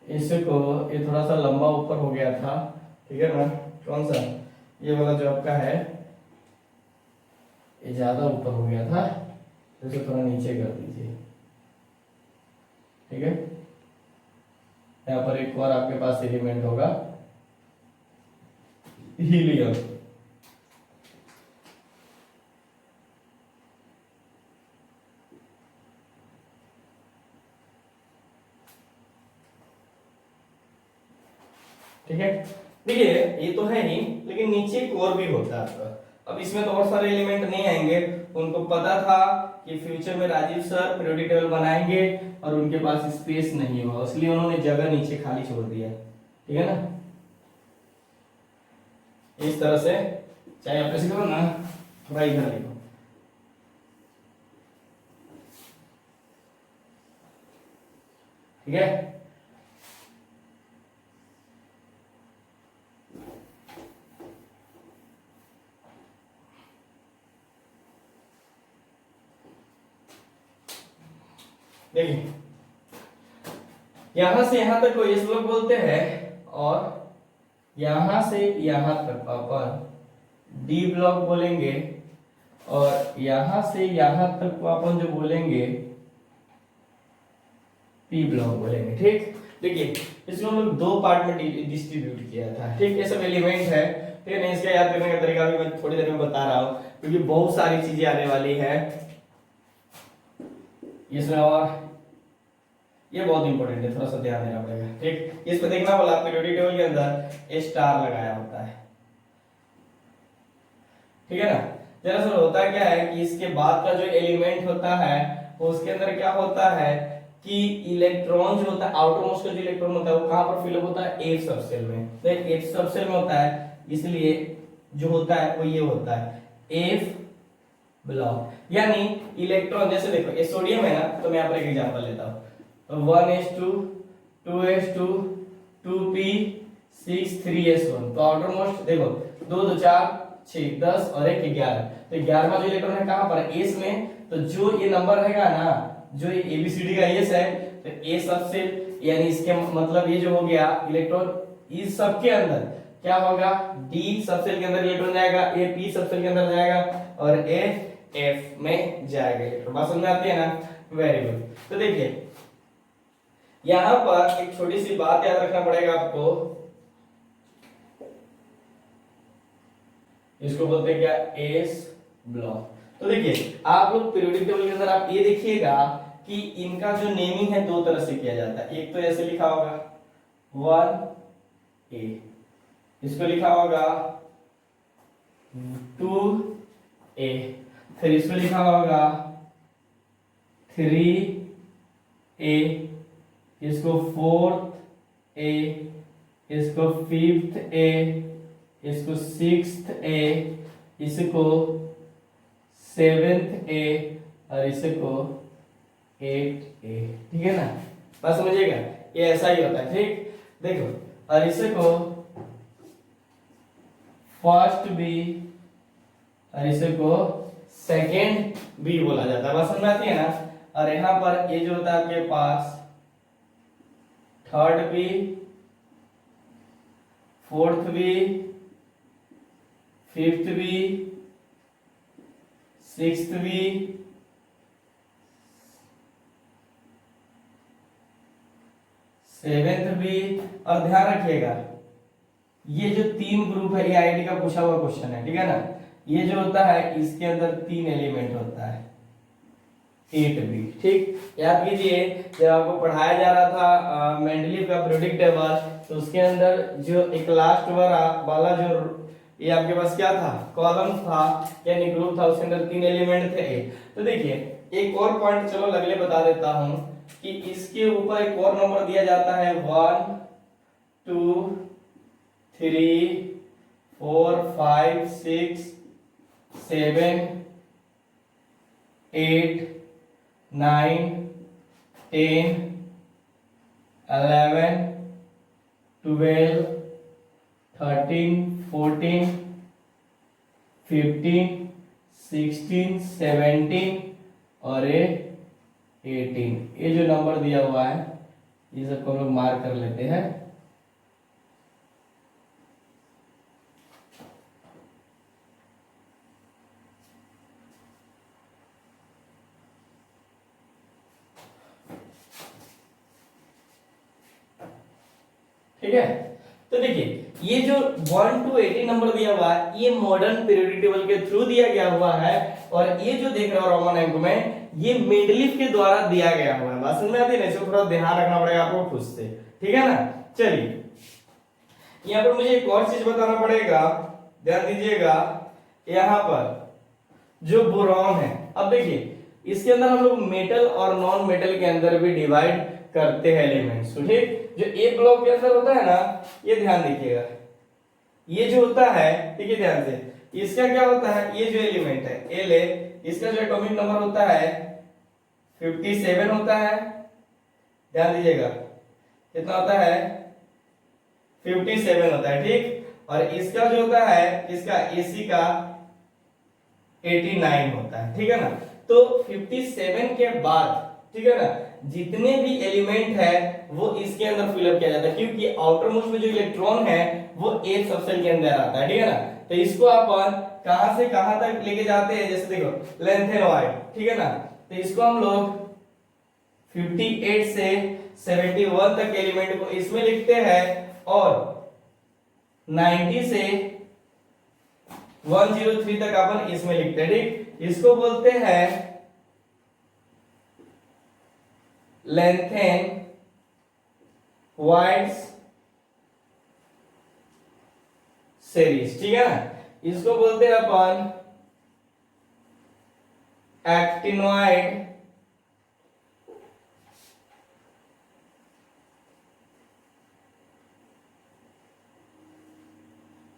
इसको ये थोड़ा सा लंबा ऊपर हो गया था, ठीक है ना, कौन सा, ये वाला जो आपका है ये ज्यादा ऊपर हो गया था, तो इसे थोड़ा नीचे कर दीजिए। ठीक है, यहाँ पर एक और आपके पास एलिमेंट होगा हीलियम। ठीक है, देखिए ये तो है ही, लेकिन नीचे एक और भी होता है आपका। अब इसमें तो और सारे एलिमेंट नहीं आएंगे, उनको पता था कि फ्यूचर में राजीव सर पीरियोडिक टेबल बनाएंगे और उनके पास स्पेस नहीं होगा, इसलिए उन्होंने जगह नीचे खाली छोड़ दिया। ठीक है ना, इस तरह से, चाहे आप ऐसे करो ना, थोड़ा इधर लिखो। ठीक है, देखिए यहां से यहां तक को इस लोग बोलते हैं, और यहां से यहां तक अपन डी ब्लॉक बोलेंगे, और यहां से यहां तक को अपन जो बोलेंगे पी ब्लॉक बोलेंगे। ठीक, देखिए इसको हम लोग दो पार्ट में डिस्ट्रीब्यूट किया था। ठीक, ये सब एलिमेंट है। ठीक है, इसका याद करने का तरीका भी मैं थोड़ी देर में बता रहा हूं, क्योंकि बहुत सारी चीजें आने वाली है इसमें, और ये बहुत इंपॉर्टेंट है, थोड़ा सा ध्यान देना पड़ेगा। ठीक, इसमें देखना बोला पीरियोडिक टेबल के अंदर स्टार लगाया होता है। ठीक है ना, दरअसल होता क्या है कि इसके बाद का जो एलिमेंट होता है उसके अंदर क्या होता है कि इलेक्ट्रॉन जो होता है, आउटर मोस्ट का जो इलेक्ट्रॉन होता है वो कहां पर फिल होता है, एफ सबसेल में। तो एफ सबसेल में होता है, इसलिए जो होता है वो ये होता है एफ ब्लॉक। यानी इलेक्ट्रॉन, जैसे देखो ये सोडियम है ना, तो मैं यहाँ पर एक एग्जांपल लेता हूँ, 1s2 2s2 2p6 3s1। तो आउटर मोस्ट देखो 2 2 4 6 10 और 1 11, तो 11वां जो इलेक्ट्रॉन है कहां पर, एस में। तो जो ये नंबर रहेगा ना, जो ये एबीसीडी का एस है, तो ए सबसे, यानी इसके मतलब ये जो हो गया इलेक्ट्रॉन इस सब के अंदर क्या होगा, डी सबसेल के अंदर इलेक्ट्रॉन जाएगा, ए पी सबसेल के अंदर जाएगा, और ए एफ में जाएगा इलेक्ट्रॉन। बात समझ में आती है ना, वेरी गुड। तो देखिए यहां पर एक छोटी सी बात याद रखना पड़ेगा आपको, इसको बोलते हैं क्या, एस ब्लॉक। तो देखिए आप लोग पीरियोडिक टेबल के अंदर आप ये देखिएगा कि इनका जो नेमिंग है दो तरह से किया जाता है। एक तो ऐसे लिखा होगा 1a, इसको लिखा होगा 2a, फिर इसको लिखा होगा 3a, इसको 4th a, इसको 5th a, इसको 6th a, इसको 7th a, और इसको 8a। ठीक है ना, बात समझिएगा, ये ऐसा ही होता है। ठीक, देखो, और इसको फर्स्ट बी, और इसको सेकेंड बी बोला जाता है। बात समझ में आती है ना। और यहां पर ये जो होता है आपके पास third B, fourth B, fifth B, sixth B, seventh B. और ध्यान रखिएगा ये जो तीन ग्रुप है, ये आईआईटी का पूछा हुआ क्वेश्चन है। ठीक है ना, ये जो होता है इसके अंदर 3 एलिमेंट होता है, 8b। ठीक, याद कीजिए जब आपको पढ़ाया जा रहा था मेंडलीव का पीरियोडिक टेबल, तो उसके अंदर जो एक लास्ट वाला जो ये आपके पास क्या था, कॉलम था, यानी ग्रुप था, उसके अंदर 3 एलिमेंट थे। तो देखिए एक और पॉइंट चलो अगले बता देता हूं कि इसके ऊपर एक और नंबर दिया जाता है 1 2 3 4 5 6 7 8 9 10 11 12 13 14 15 16 17 और 18। ये जो नंबर दिया हुआ है ये सबको हम लोग मार्क कर लेते हैं। ठीक है, तो देखिए ये जो 1 to 18 नंबर दिया हुआ है ये मॉडर्न पीरियोडिक टेबल के थ्रू दिया गया हुआ है, और ये जो देख रहे हो रोमन अंक में ये मेंडलीव के द्वारा दिया गया हुआ है। बात समझ में आती है ना, इसको थोड़ा ध्यान रखना पड़ेगा आपको खुद से। ठीक है ना, चलिए यहाँ पर मुझे एक और चीज बताना पड़ेगा, ध्यान दीजिएगा। यहाँ पर जो बोरॉन है, अब देखिए इसके अंदर हम लोग मेटल और नॉन मेटल के अंदर भी डिवाइड करते हैं एलिमेंट्स। ठीक, जो ए ब्लॉक के अंदर होता है ना, ये ध्यान देखिएगा, ये जो होता है, ठीक है ध्यान से, इसका क्या होता है, ये जो एलिमेंट है एल है, इसका जो एटॉमिक नंबर होता है 57 होता है। ध्यान दीजिएगा कितना होता है, 57 होता है, ठीक। और इसका जो होता है, इसका एसी का 89 होता है, ठीक है ना। तो 57 के बाद, ठीक है ना, जितने भी एलिमेंट है वो इसके अंदर फिलअप किया जाता है, क्योंकि आउटर मोस्ट में जो इलेक्ट्रॉन है वो एक सबसेल के अंदर आता है, ठीक है ना। तो इसको अपन कहां से कहां तक लेके जाते हैं, जैसे देखो लेंथेनॉइड, ठीक है ना। तो इसको हम लोग 58 से 71 तक एलिमेंट को इसमें लिखते हैं, और 90 से 103 तक अपन इसमें लिखते हैं, ठीक। इसको बोलते हैं लेंथेन वाइड्स सीरीज, ठीक है ना। इसको बोलते हैं अपन एक्टिनॉइड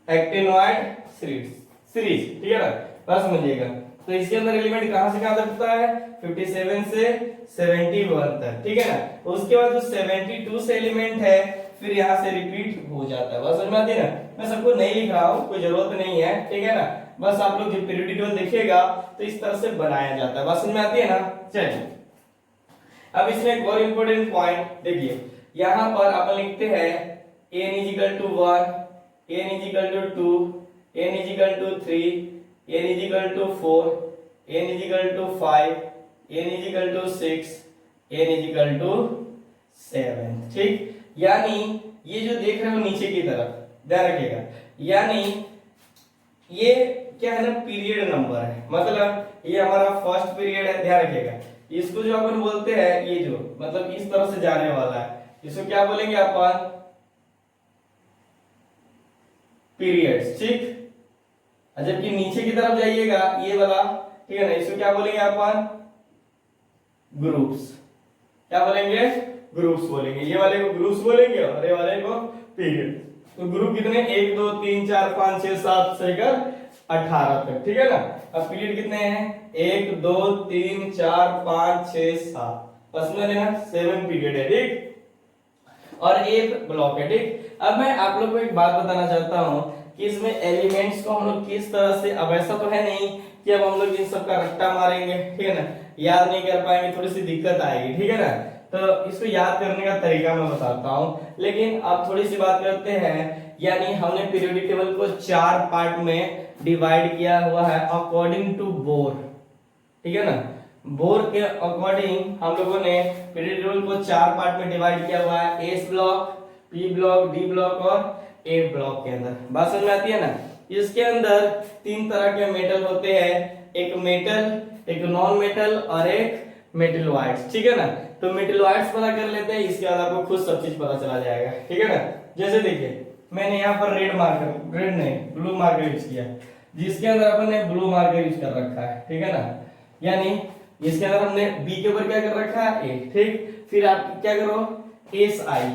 एक्टिनॉइड सीरीज, ठीक है ना। बस समझिएगा। तो इसके अंदर एलिमेंट कहां से कहां तक होता है, 57 से 71 तक, ठीक है ना। उसके बाद जो 72 से एलिमेंट है फिर यहां से रिपीट हो जाता है। बस समझ में आती है ना। मैं सबको नहीं लिख रहा हूं, कोई जरूरत नहीं है, ठीक है ना। बस आप लोग जब पीरियोडिक टेबल देखिएगा तो इस तरह से बनाया जाता है। बस समझ में आती है ना। चलिए अब इसमें एक और इंपॉर्टेंट पॉइंट देखिए, यहां पर अपन लिखते हैं n = 1, n = 2, n = 3, n = 4, n = 5, n = 6, n = 7, ठीक। यानी ये जो देख रहे हो नीचे की तरफ, ध्यान रखिएगा, यानी ये क्या है ना, पीरियड नंबर है, मतलब ये हमारा फर्स्ट पीरियड है। ध्यान रखिएगा, इसको जो अपन बोलते हैं, ये जो मतलब इस तरह से जाने वाला है, इसको क्या बोलेंगे अपन, पीरियड्स, ठीक। जबकि नीचे की तरफ जाइएगा ये वाला, ठीक है ना, इसको क्या बोलेंगे अपन, ग्रुप्स। क्या बोलेंगे, ग्रुप्स बोलेंगे। ये वाले को ग्रुप्स बोलेंगे और ये वाले को पीरियड। तो ग्रुप कितने, 1 2 3 4 5 6 7 से लेकर 18 तक, ठीक है ना। अब पीरियड कितने हैं, 1 2 3 4 5 6 7, बस में लेना 7 पीरियड है, ठीक। और एक ब्लॉक है, ठीक। अब मैं आप लोग को एक बात बताना चाहता हूं कि इसमें एलिमेंट्स को हम लोग किस तरह से, अब ऐसा तो है नहीं कि अब हम लोग इन सब का रट्टा मारेंगे, ठीक है ना, याद नहीं कर पाएंगे, थोड़ी सी दिक्कत आएगी, ठीक है ना। तो इसको याद करने का तरीका मैं बताता हूं, लेकिन अब थोड़ी सी बात करते हैं। यानी हमने पीरियोडिक टेबल को 4 पार्ट में डिवाइड किया हुआ है अकॉर्डिंग टू बोर, ठीक है ना। बोर के अकॉर्डिंग हम लोगों ने पीरियोडिक टेबल को 4 पार्ट में डिवाइड किया हुआ है, S block, P block, D block और ए ब्लॉक के अंदर। बात समझ में आती है ना। इसके अंदर 3 तरह के मेटल होते हैं, एक मेटल, एक नॉन मेटल और एक मेटलॉइड्स, ठीक है ना। तो मेटलॉइड्स पता कर लेते हैं, इसके बाद आपको खुद सब चीज पता चला जाएगा, ठीक है ना। जैसे देखिए मैंने यहाँ पर रेड मार्कर, रेड नहीं ब्लू मार्कर यूज किया, जिसके अंदर अपन ने ब्लू मार्कर यूज कर रखा है, ठीक है ना। यानी इसके अंदर हमने बी के ऊपर क्या कर रखा है, ए, ठीक। फिर आप क्या करो, एस आई,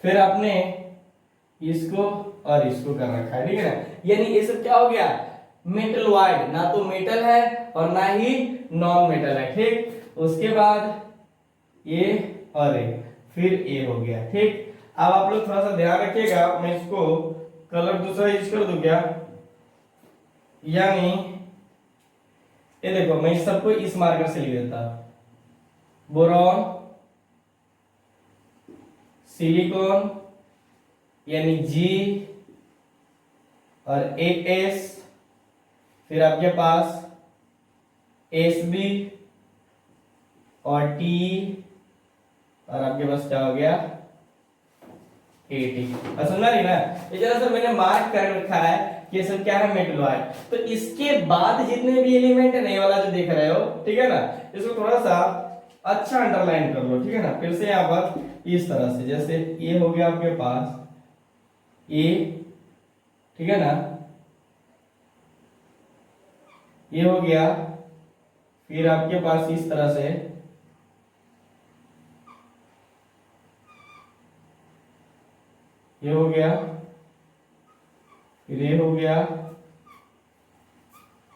फिर आपने इसको और इसको कर रखा है, ठीक है ना। यानी ये सब क्या हो गया, मेटलॉइड, ना तो मेटल है और ना ही नॉन मेटल है, ठीक। उसके बाद ए और ए, फिर ए हो गया, ठीक। अब आप लोग थोड़ा सा ध्यान रखिएगा, मैं इसको कलर दूसरा यूज कर दूं क्या, यानी ये देखो मैं इस सबको इस मार्कर से लिख देता, बोरॉन, सिलिकॉन यानी जी और एस, फिर आपके पास एसबी और टी, और आपके पास क्या हो गया, एटी। समझ में आ रही ना। ये जरा सा मैंने मार्क कर रखा है कि ये सब क्या है, मेटलॉइड। तो इसके बाद जितने भी एलिमेंट है, नए वाला जो देख रहे हो, ठीक है ना, इसको थोड़ा सा अच्छा अंडरलाइन कर लो, ठीक है ना। फिर से यहाँ पर इस तरह से, जैसे ये हो गया आपके पास ए, ठीक है ना, ये हो गया, फिर आपके पास इस तरह से ये हो गया, ये हो गया,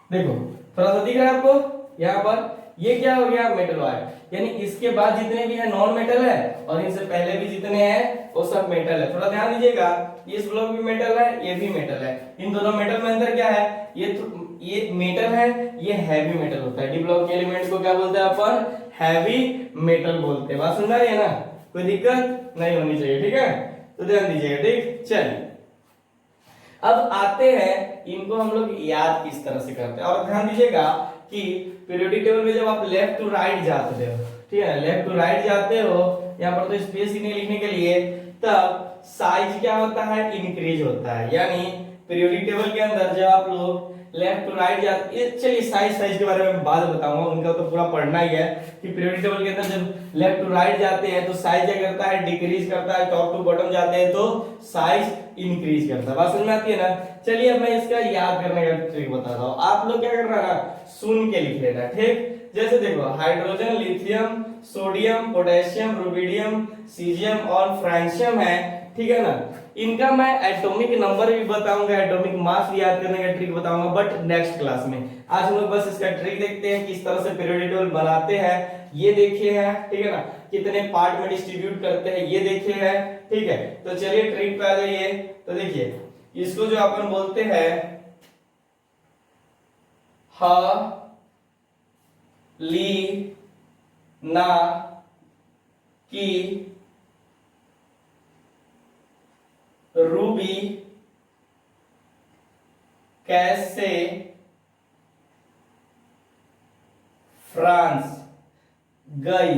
देखो थोड़ा सा दिख रहा है आपको यहाँ पर, ये क्या हो गया मेटल वायर, यानी इसके बाद जितने भी है नॉन मेटल है और इनसे पहले भी जितने हैं वो सब मेटल है। थोड़ा ध्यान दीजिएगा, इस ब्लॉक भी मेटल है, ये भी मेटल है, इन दोनों मेटल में अंदर क्या है, ये मेटल है, ये हैवी मेटल होता है। डी ब्लॉक के एलिमेंट को क्या बोलते हैं अपन, हैवी मेटल बोलते हैं। बात सुन रही है ना, कोई दिक्कत नहीं होनी चाहिए, ठीक है, तो ध्यान दीजिएगा। ठीक, चलिए अब आते हैं इनको हम लोग याद किस तरह से करते हैं। और ध्यान दीजिएगा कि पीरियोडिक टेबल में जब आप लेफ्ट टू राइट जाते हो, ठीक है, लेफ्ट टू राइट जाते हो, यहाँ पर तो स्पेस ही नहीं लिखने के लिए, तब साइज क्या होता है, इंक्रीज होता है। यानी पीरियोडिक टेबल के अंदर जब आप लोग लेफ्ट टू राइट जाते, चलिए साइज के बारे में बाद बताऊंगा, उनका तो पूरा पढ़ना ही है कि पीरियोडिक टेबल के अंदर जब लेफ्ट टू राइट जाते हैं तो साइज क्या करता है, डिक्रीज करता है, टॉप टू बॉटम जाते हैं तो साइज इंक्रीज करता है। बात समझ में आती है ना। चलिए अब मैं इसका याद करने का ट्रिक बताता हूँ, आप लोग क्या करना है ना, सुन के लिख लेना, ठीक। जैसे देखो hydrogen, lithium, sodium, potassium, rubidium, caesium और फ्रांसियम है, ठीक है ना। इनका मैं एटॉमिक नंबर भी बताऊंगा, एटॉमिक मास भी याद करने का ट्रिक बताऊंगा, बट नेक्स्ट क्लास में। आज हम लोग बस इसका ट्रिक देखते हैं किस तरह से पीरियोडिक टेबल बनाते हैं, ये देखे हैं, ठीक है ना, कितने पार्ट में डिस्ट्रीब्यूट करते हैं ये देखे हैं, ठीक है। तो चलिए ट्रिक पे आ जाइए। तो देखिए इसको जो अपन बोलते हैं ह ली ना की रूबी कैसे फ्रांस गई,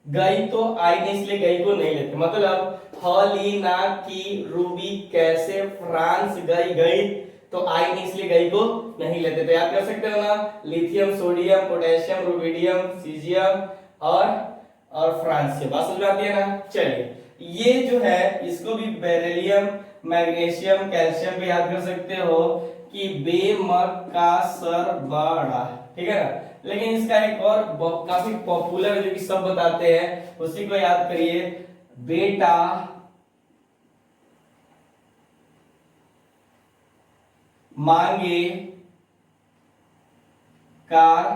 गई तो आई ने इसलिए गई को नहीं लेते, मतलब हलीना की रूबी कैसे फ्रांस गई, गई तो आई ने इसलिए गई को नहीं लेते। तो याद कर सकते हो ना, lithium, sodium, potassium, rubidium, caesium और फ्रांसियम। बात समझ में आती है ना। चलिए ये जो है इसको भी बेरिलियम, मैग्नीशियम, कैल्शियम भी याद कर सकते हो कि बेमकासर बड़ा, ठीक है ना। लेकिन इसका एक और काफी पॉपुलर जो कि सब बताते हैं उसी को याद करिए, बेटा मांगे कार,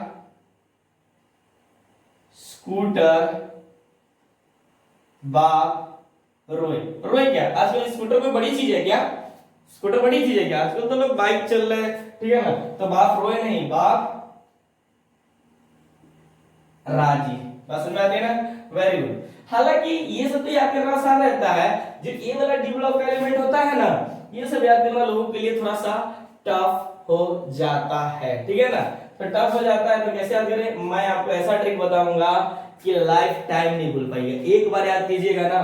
स्कूटर, बाप रोए। रोए क्या, आजकल स्कूटर कोई बड़ी चीज है क्या, स्कूटर बड़ी चीज है क्या, आजकल तो लोग बाइक चल रहे हैं, ठीक है ना। तो बाप रोए नहीं, बाप राजी। बात समझ में आती है ना, वेरी गुड। हालांकि ये सब तो याद करना आसान रहता है, जो ए वाला डी ब्लॉक का एलिमेंट होता है ना, ये सब याद करना लोगों के लिए थोड़ा सा टफ हो जाता है, ठीक है ना। तो टफ हो जाता है तो कैसे याद करें, मैं आपको ऐसा ट्रिक बताऊंगा कि लाइफ टाइम नहीं भूल पाइएगा। एक बार याद कीजिएगा ना,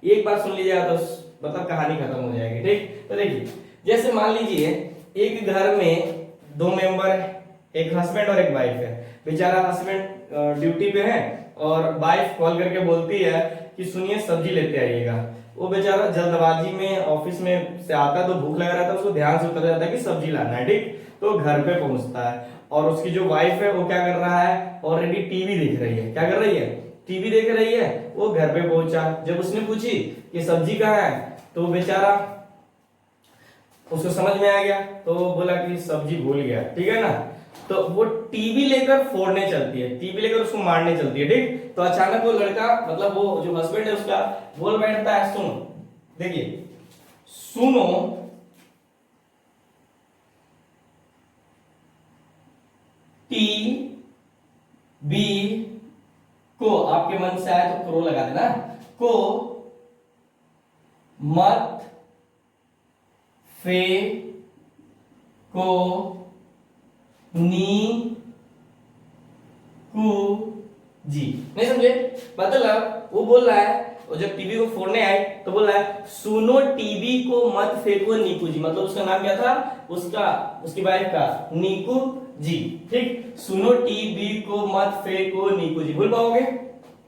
एक बार सुन लीजिएगा तो मतलब कहानी खत्म हो जाएगी, ठीक। तो देखिए जैसे मान लीजिए एक घर में दो मेंबर है, एक हस्बैंड और एक वाइफ है। बेचारा हस्बैंड ड्यूटी पे है और वाइफ कॉल करके बोलती है कि सुनिए सब्जी लेते आइएगा। वो बेचारा जल्दबाजी में ऑफिस में से आता है तो भूख लग रहा था, उसको ध्यान से उतर जाता है कि सब्जी लाना है, ठीक। तो घर पे पहुंचता है और उसकी जो वाइफ है वो क्या कर रहा है, ऑलरेडी टीवी देख रही है। क्या कर रही है, टीवी देख रही है। वो घर पे पहुंचा, जब उसने पूछी कि सब्जी कहाँ है तो बेचारा उसको समझ में आ गया, तो वो बोला कि सब्जी भूल गया, ठीक है ना। तो वो टीवी लेकर फोड़ने चलती है, टीवी लेकर उसको मारने चलती है, ठीक। तो अचानक वो लड़का मतलब वो जो हस्बैंड है उसका बोल बैठता है, सुनो, देखिए सुनो टी बी को, आपके मन से आया तो क्रो लगा देना, को मत फे को नी कु जी। नहीं समझे, मतलब वो बोल रहा है, वो जब टीवी को फोड़ने आए तो बोल रहा है सुनो टीवी को मत फेंको नीकू जी। मतलब उसका नाम क्या था, उसकी वाइफ का नीकू जी, ठीक। सुनो टीवी को मत फेंको नीकू जी, भूल पाओगे,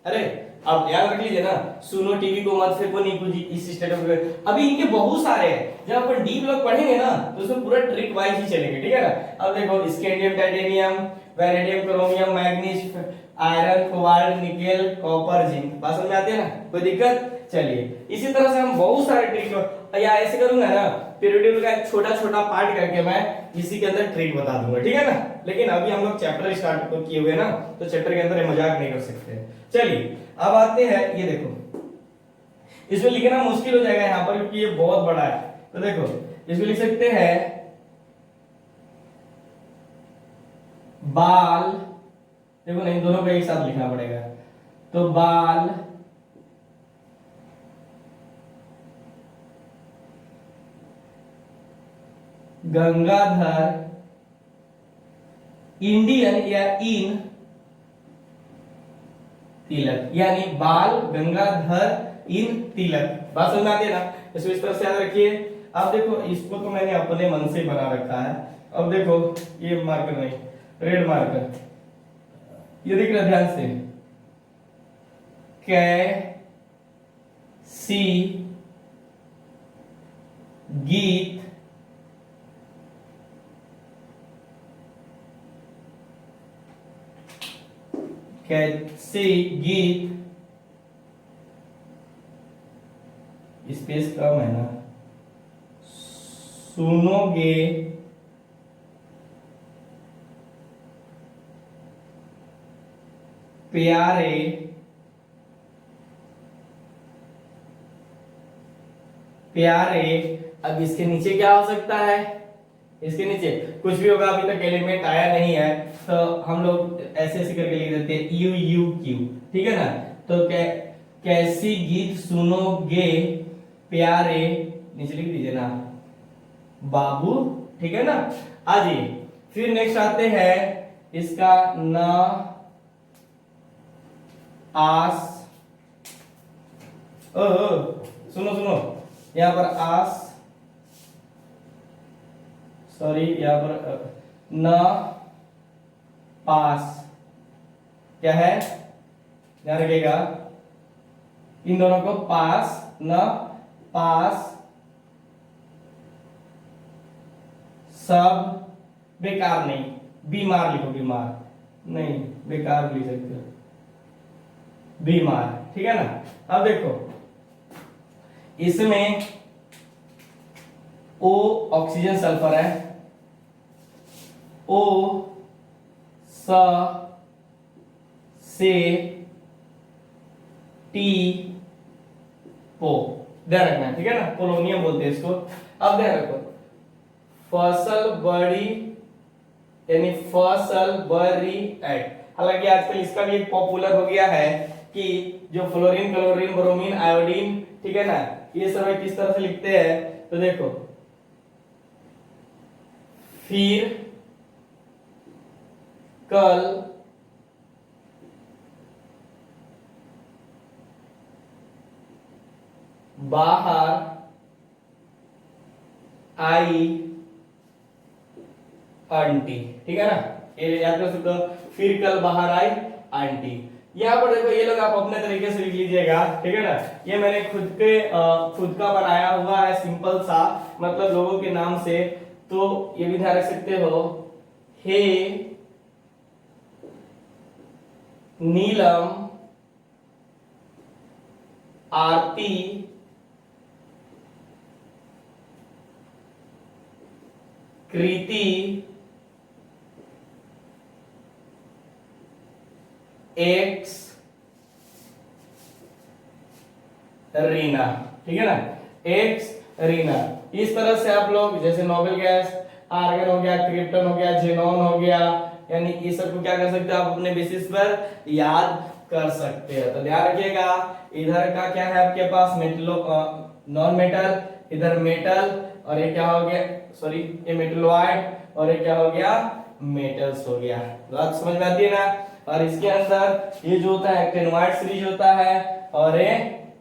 अरे आप याद रख लीजिए ना, सुनो टीवी को मत फेंको नीकू जी, इस स्टेटमेंट में। अभी इनके बहुत सारे हैं, जब अपन डी ब्लॉक पढ़ेंगे ना तो उसमें पूरा ट्रिक वाइज ही चलेंगे, ठीक है ना। अब देखो scandium, titanium, vanadium, chromium, manganese, iron, cobalt, nickel, copper, zinc. बात समझ में आती है ना, कोई दिक्कत। चलिए इसी तरह से हम बहुत सारे ट्रिक, या ऐसे करूंगा ना पीरियोडिक टेबल का एक छोटा छोटा पार्ट करके मैं इसी के अंदर ट्रिक बता दूंगा, ठीक है ना। लेकिन अभी हम लोग चैप्टर स्टार्ट किए हुए ना, तो चैप्टर के अंदर मजाक नहीं कर सकते। चलिए अब आते हैं, ये देखो इसमें लिखना मुश्किल हो जाएगा यहाँ पर क्योंकि ये बहुत बड़ा है। तो देखो इसमें लिख सकते हैं बाल, देखो नहीं दोनों को एक साथ लिखना पड़ेगा, तो बाल गंगाधर इंडियन या इन तिलक, यानी बाल गंगाधर इन तिलक। बात समझ आती है ना, इसको इस तरह से याद रखिए। अब देखो इसको तो मैंने अपने मन से बना रखा है। अब देखो ये मार्कर नहीं, रेड मार्कर, ये देख रहे ध्यान से, सी गीत कैसे गीत, स्पेस कम है ना, सुनोगे प्यारे प्यारे। अब इसके नीचे क्या हो सकता है, इसके नीचे कुछ भी होगा, अभी तक एलिमेंट आया नहीं है, तो हम लोग ऐसे ऐसे करके लिख देते हैं यू यू क्यू, ठीक है ना। तो कैसी गीत सुनोगे प्यारे, नीचे लिख दीजिए ना बाबू, ठीक है ना। आइए फिर नेक्स्ट आते हैं इसका न आस, सुनो सुनो, यहां पर आस, सॉरी यहाँ पर न पास, क्या है ध्यान रखिएगा, इन दोनों को पास, न पास, सब बेकार नहीं, बीमार लिखो, बीमार नहीं, बेकार लिख सकते हो, बीमार, ठीक है ना। अब देखो इसमें O ऑक्सीजन सल्फर है, O से T O, ध्यान रखना है, ठीक है ना, पोलोनियम बोलते हैं इसको। अब ध्यान रखो फसल बड़ी, यानी फसल बरी एट। हालांकि आजकल इसका भी एक पॉपुलर हो गया है कि जो फ्लोरीन क्लोरीन ब्रोमीन आयोडीन, ठीक है ना, ये सब किस तरह से लिखते हैं। तो देखो फिर कल बाहर आई आंटी, ठीक है ना, ये याद कर सकते हो, फिर कल बाहर आई आंटी। यहाँ पर देखो ये लोग आप अपने तरीके से लिख लीजिएगा, ठीक है ना। ये मैंने खुद का बनाया हुआ है सिंपल सा, मतलब लोगों के नाम से, तो ये भी ध्यान रख सकते हो, हे नीलम आरती कृति एक्स रीना, ठीक है ना, एक्स रीना। इस तरह से आप लोग जैसे नोबेल गैस, आर्गन हो गया, क्रिप्टन हो गया, जेनॉन हो गया, यानी ये सब को क्या कर सकते हो आप अपने बेसिस पर याद कर सकते हो। तो ध्यान रखिएगा, इधर का क्या है आपके पास मेटलो नॉन मेटल, इधर मेटल, और ये क्या हो गया, सॉरी ये मेटलोइड, और ये क्या हो गया मेटल्स हो गया। बात समझ में आती है ना। और इसके अंदर ये जो होता है एक्टेनोइड सीरीज होता है और ये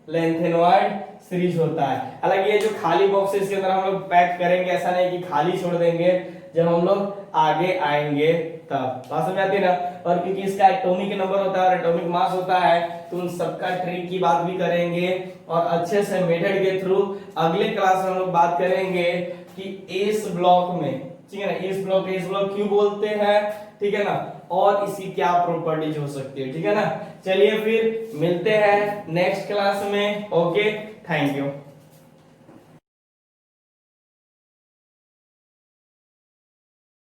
लेंथेनोइड सीरीज होता है। हालांकि ये जो खाली बॉक्सेस के अंदर हम लोग पैक करेंगे, ऐसा नहीं कि खाली छोड़ देंगे, जब हम लोग आगे आएंगे तब। बात समझ आती है ना। और क्योंकि इसका एटॉमिक नंबर होता है और एटॉमिक मास होता है, तो उन सबका ट्रिक की बात भी करेंगे और अच्छे से मेथड के थ्रू अगले क्लास में हम लोग बात करेंगे कि इस ब्लॉक में, ठीक है ना, इस ब्लॉक क्यों बोलते हैं, ठीक है ना, और इसकी क्या प्रॉपर्टीज हो सकती है, ठीक है ना। चलिए फिर मिलते हैं नेक्स्ट क्लास में। Okay, thank you.